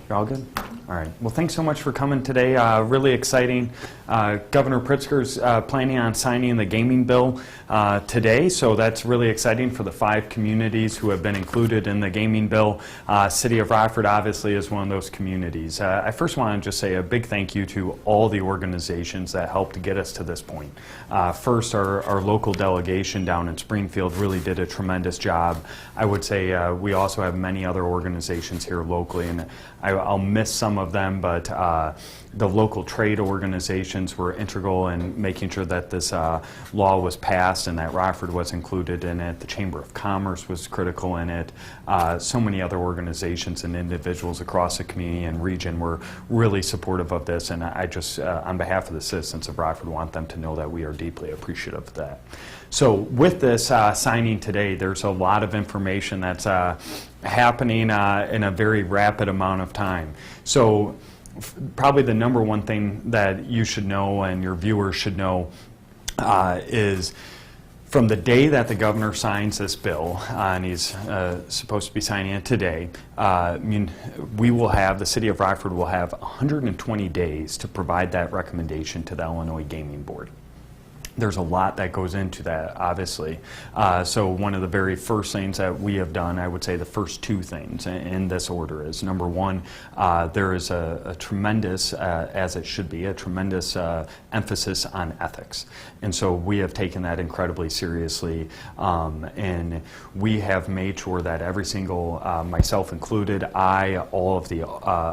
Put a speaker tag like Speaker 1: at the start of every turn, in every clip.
Speaker 1: You're all good? All right. Well, thanks so much for coming today. Really exciting. Governor Pritzker's planning on signing the gaming bill today, so that's really exciting for the 5 communities who have been included in the gaming bill. City of Rockford obviously is one of those communities. I first want to just say a big thank you to all the organizations that helped to get us to this point. First, our local delegation down in Springfield really did a tremendous job. I would say we also have many other organizations here locally, and I'll miss some of them, but the local trade organizations were integral in making sure that this law was passed and that Rockford was included in it. The Chamber of Commerce was critical in it. So many other organizations and individuals across the community and region were really supportive of this, and I just, on behalf of the citizens of Rockford, want them to know that we are deeply appreciative of that. So with this signing today, there's a lot of information that's happening in a very rapid amount of time. So probably the number one thing that you should know and your viewers should know is from the day that the governor signs this bill, and he's supposed to be signing it today, we will have, the City of Rockford will have 120 days to provide that recommendation to the Illinois Gaming Board. There's a lot that goes into that, obviously. So one of the very first things that we have done, I would say the first 2 things in this order is, number one, there is a tremendous, as it should be, a tremendous emphasis on ethics. And so we have taken that incredibly seriously, and we have made sure that every single, myself included, all of the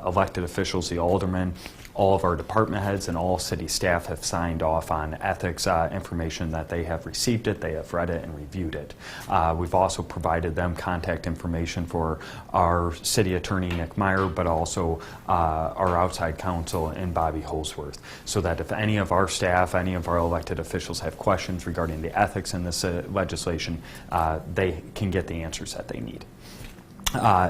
Speaker 1: elected officials, the aldermen, all of our department heads and all city staff have signed off on ethics information that they have received it, they have read it and reviewed it. We've also provided them contact information for our city attorney, Nick Meyer, but also our outside counsel in Bobby Holsworth, so that if any of our staff, any of our elected officials have questions regarding the ethics in this legislation, they can get the answers that they need.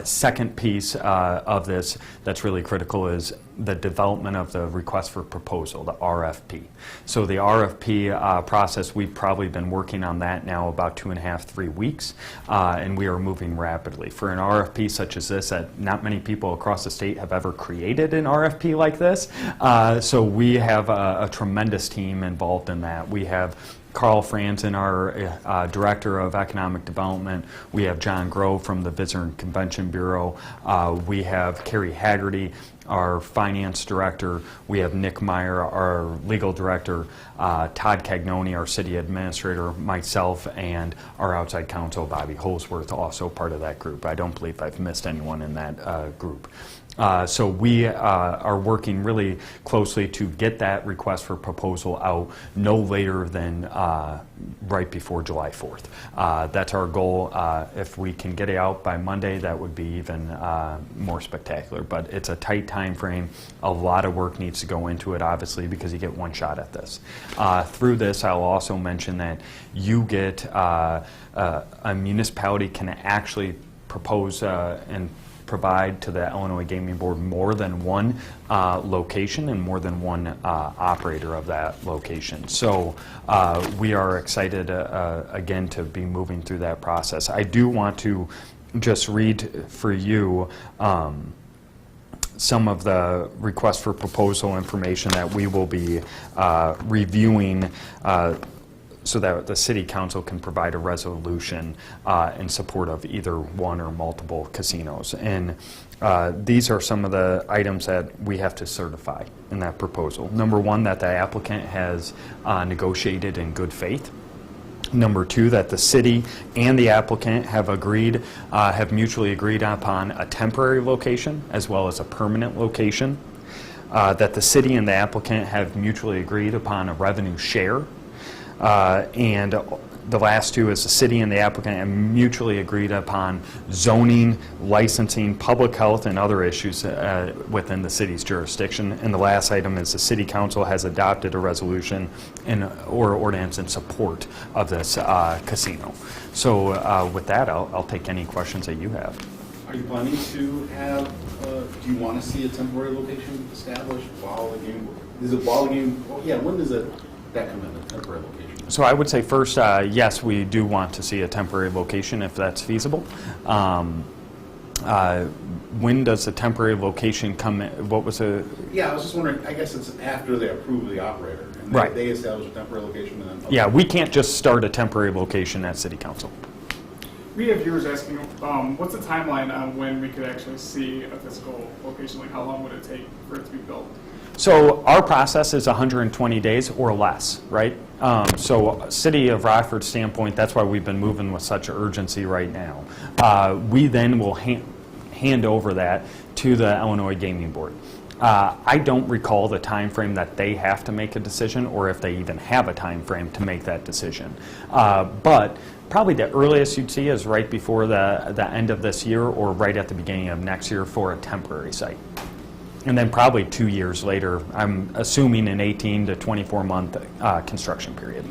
Speaker 1: Second piece of this that's really critical is the development of the request for proposal, the RFP. So the RFP process, we've probably been working on that now about 2.5, 3 weeks, and we are moving rapidly. For an RFP such as this, that not many people across the state have ever created an RFP like this, so we have a tremendous team involved in that. We have Carl Franzen, our Director of Economic Development. We have John Grove from the Visitor and Convention Bureau. We have Carrie Haggerty, our Finance Director. We have Nick Meyer, our Legal Director. Todd Cagnoni, our City Administrator. Myself, and our outside counsel, Bobby Holsworth, also part of that group. I don't believe I've missed anyone in that group. So we are working really closely to get that request for proposal out no later than right before July 4th. That's our goal. If we can get it out by Monday, that would be even more spectacular. But it's a tight time frame. A lot of work needs to go into it, obviously, because you get one shot at this. Through this, I'll also mention that you get a municipality can actually propose and provide to the Illinois Gaming Board more than one location and more than one operator of that location. So we are excited again to be moving through that process. I do want to just read for you some of the request for proposal information that we will be reviewing so that the City Council can provide a resolution in support of either one or multiple casinos. And these are some of the items that we have to certify in that proposal. Number one, that the applicant has negotiated in good faith. Number two, that the city and the applicant have mutually agreed upon a temporary location as well as a permanent location. That the city and the applicant have mutually agreed upon a revenue share. And the last two is the city and the applicant have mutually agreed upon zoning, licensing, public health, and other issues within the city's jurisdiction. And the last item is the City Council has adopted a resolution or ordinance in support of this casino. So with that, I'll take any questions that you have.
Speaker 2: Are you planning to have, do you want to see a temporary location established while the game, when does that come in, a temporary location?
Speaker 1: So I would say first, yes, we do want to see a temporary location if that's feasible. When does the temporary location come in? What was a,
Speaker 2: Yeah, I was just wondering, I guess it's after they approve the operator. And
Speaker 1: Right.
Speaker 2: they establish a temporary location and then.
Speaker 1: yeah, we can't just start a temporary location at City Council.
Speaker 3: We have viewers asking, what's the timeline on when we could actually see a physical location? Like, how long would it take for it to be built?
Speaker 1: So our process is 120 days or less, right? So City of Rockford standpoint, that's why we've been moving with such urgency right now. We then will hand over that to the Illinois Gaming Board. I don't recall the time frame that they have to make a decision or if they even have a time frame to make that decision. But probably the earliest you'd see is right before the end of this year or right at the beginning of next year for a temporary site. And then probably 2 years later, I'm assuming an 18 to 24 month construction period.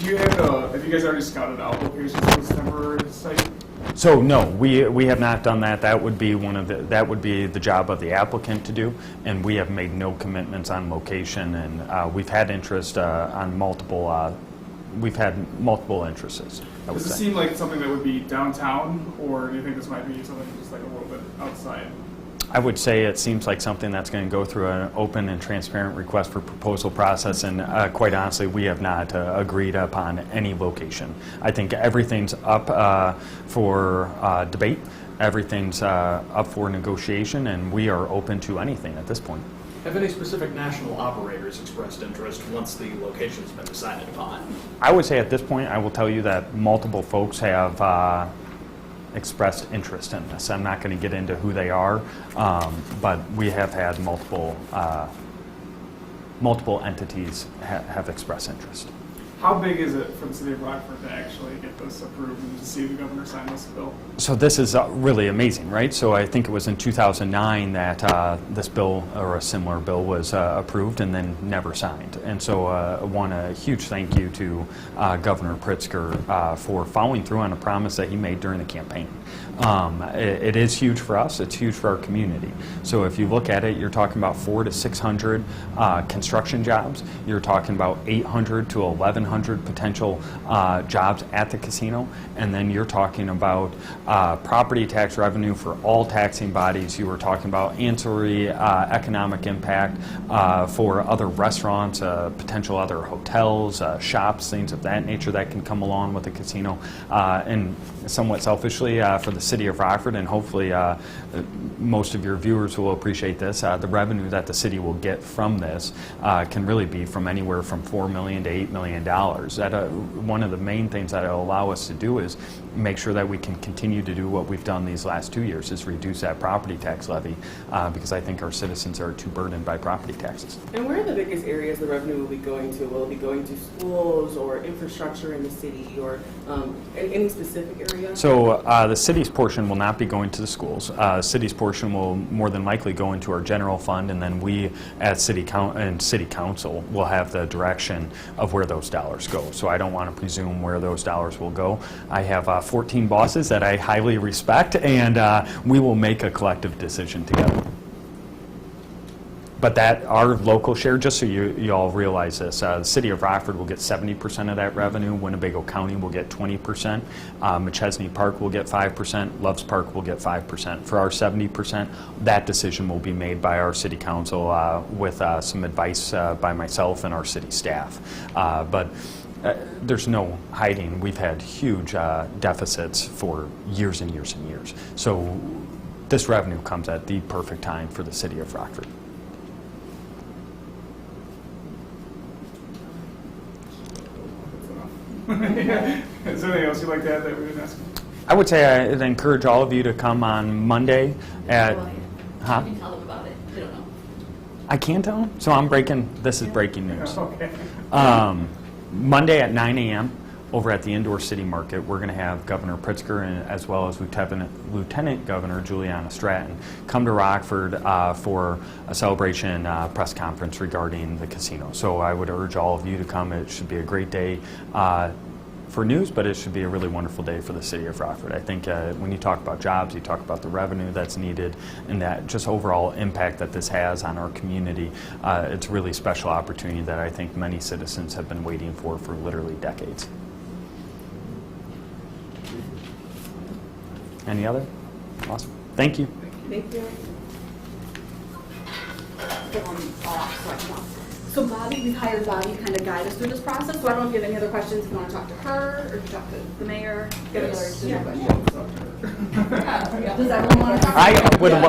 Speaker 3: Do you have you guys already scouted out locations for this temporary site?
Speaker 1: So no, we have not done that. That would be the job of the applicant to do, and we have made no commitments on location. And we've had interest on multiple. We've had multiple interests. I would
Speaker 3: Does it
Speaker 1: say.
Speaker 3: seem like something that would be downtown, or do you think this might be something just like a little bit outside?
Speaker 1: I would say it seems like something that's going to go through an open and transparent request for proposal process, and quite honestly, we have not agreed upon any location. I think everything's up for debate, everything's up for negotiation, and we are open to anything at this point.
Speaker 4: Have any specific national operators expressed interest once the location's been decided upon?
Speaker 1: I would say at this point, I will tell you that multiple folks have expressed interest in this. I'm not going to get into who they are, but we have had multiple entities have expressed interest.
Speaker 3: How big is it for the city of Rockford to actually get this approved and to see the governor sign this bill?
Speaker 1: So this is really amazing, right? So I think it was in 2009 that this bill or a similar bill was approved and then never signed. And so I want a huge thank you to Governor Pritzker for following through on a promise that he made during the campaign. It is huge for us. It's huge for our community. So if you look at it, you're talking about 400 to 600 construction jobs. You're talking about 800 to 1,100 potential jobs at the casino, and then you're talking about property tax revenue for all taxing bodies. You were talking about ancillary economic impact for other restaurants, potential other hotels, shops, things of that nature that can come along with the casino, and somewhat selfishly for the city of Rockford, and hopefully most of your viewers will appreciate this, the revenue that the city will get from this can really be from anywhere from $4 million to $8 million. One of the main things that it'll allow us to do is make sure that we can continue to do what we've done these last 2 years, is reduce that property tax levy, because I think our citizens are too burdened by property taxes.
Speaker 5: And where are the biggest areas the revenue will be going to? Will it be going to schools or infrastructure in the city, or any specific area?
Speaker 1: So the city's portion will not be going to the schools. City's portion will more than likely go into our general fund, and then we at City Council will have the direction of where those dollars go. So I don't want to presume where those dollars will go. I have 14 bosses that I highly respect, and we will make a collective decision together. But that our local share, just so you all realize this, the city of Rockford will get 70% of that revenue. Winnebago County will get 20%. McChesney Park will get 5%. Loves Park will get 5%. For our 70%, that decision will be made by our city council with some advice by myself and our city staff. But there's no hiding. We've had huge deficits for years and years and years. So this revenue comes at the perfect time for the city of Rockford.
Speaker 3: Is there anything else you'd like to add that we didn't ask?
Speaker 1: I would say I'd encourage all of you to come on Monday at. Huh?
Speaker 6: You can tell them about it. They don't know.
Speaker 1: I can tell them? So this is breaking news.
Speaker 3: Okay.
Speaker 1: Monday at 9 a.m. over at the Indoor City Market, we're going to have Governor Pritzker and as well as Lieutenant Governor Juliana Stratton come to Rockford for a celebration press conference regarding the casino. So I would urge all of you to come. It should be a great day for news, but it should be a really wonderful day for the city of Rockford. I think when you talk about jobs, you talk about the revenue that's needed and that just overall impact that this has on our community. It's a really special opportunity that I think many citizens have been waiting for literally decades. Any other? Awesome. Thank you.
Speaker 5: Thank you.
Speaker 6: So Bobby, we've hired Bobby to kind of guide us through this process, so I don't know if you have any other questions, if you want to talk to her, or talk to the mayor, get another
Speaker 2: Yes.
Speaker 6: question.
Speaker 2: Yeah.
Speaker 6: Does everyone want to talk?
Speaker 1: I would always